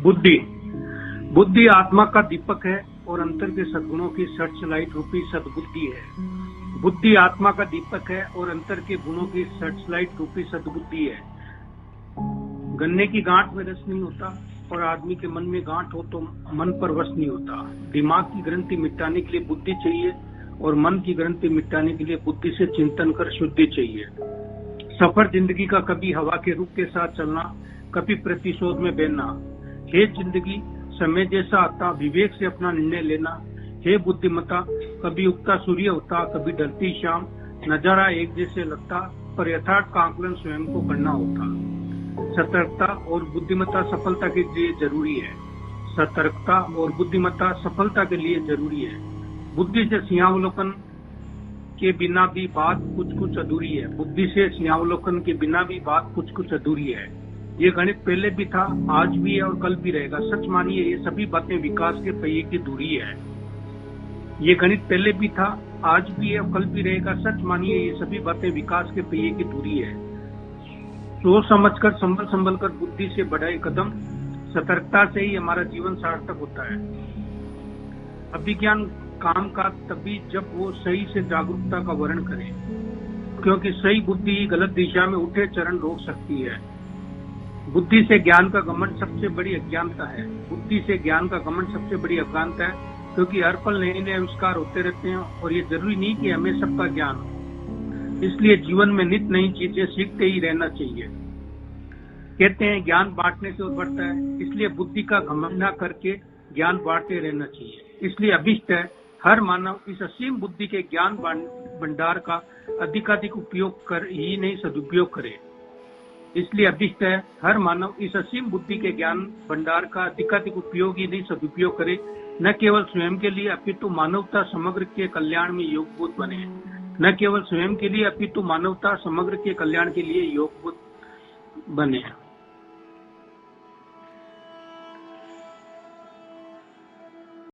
बुद्धि बुद्धि आत्मा का दीपक है और अंतर के सद्गुणों की सर्च लाइट रूपी सद्बुद्धि है। बुद्धि आत्मा का दीपक है और अंतर के गुणों की सर्च लाइट रूपी सद्बुद्धि है। गन्ने की गांठ में रस नहीं होता और आदमी के मन में गांठ हो तो मन पर वश नहीं होता। दिमाग की ग्रंथि मिटाने के लिए बुद्धि चाहिए और मन की ग्रंथि मिटाने के लिए बुद्धि से चिंतन कर शुद्धि चाहिए। सफर जिंदगी का कभी हवा के रुख के साथ चलना, कभी प्रतिशोध में बहना। हे जिंदगी, समय जैसा आता विवेक से अपना निर्णय लेना। हे बुद्धिमता, कभी उगता सूर्य होता, कभी ढलती शाम। नजारा एक जैसे लगता पर यथार्थ का आकलन स्वयं को करना होता। सतर्कता और बुद्धिमत्ता सफलता के लिए जरूरी है। सतर्कता और बुद्धिमत्ता सफलता के लिए जरूरी है। बुद्धि से सिंहावलोकन के बिना भी बात कुछ अधूरी है। बुद्धि से सिंहावलोकन के बिना भी बात कुछ अधूरी है। ये गणित पहले भी था, आज भी है और कल भी रहेगा। सच मानिए, ये सभी बातें विकास के पहिए की दूरी है। ये गणित पहले भी था, आज भी है और कल भी रहेगा। सच मानिए, ये सभी बातें विकास के पहिए की दूरी है। सोच समझकर संभल कर बुद्धि से बढ़ाए कदम। सतर्कता से ही हमारा जीवन सार्थक होता है। अभिज्ञान काम का तभी जब वो सही से जागरूकता का वर्ण करे, क्योंकि सही बुद्धि ही गलत दिशा में उठे चरण रोक सकती है। बुद्धि से ज्ञान का घमंड सबसे बड़ी अज्ञानता है। बुद्धि से ज्ञान का घमंड सबसे बड़ी अज्ञानता है, क्योंकि हर पल नए नए आविष्कार होते रहते हैं और ये जरूरी नहीं कि हमें सबका ज्ञान हो। इसलिए जीवन में नित्य नई चीजें सीखते ही रहना चाहिए। कहते हैं ज्ञान बांटने से बढ़ता है, इसलिए बुद्धि का घमंड न करके ज्ञान बांटते रहना चाहिए। इसलिए अभिष्ट है हर मानव इस असीम बुद्धि के ज्ञान भंडार का अधिकाधिक उपयोग कर ही नहीं सदुपयोग करे। इसलिए अभिष्ट है हर मानव इस असीम बुद्धि के ज्ञान भंडार का अधिकाधिक उपयोग ही नहीं सदुपयोग करे, न केवल स्वयं के लिए अपितु मानवता समग्र के कल्याण में योगभूत बने। न केवल स्वयं के लिए अपितु मानवता समग्र के कल्याण के लिए योगभूत बने।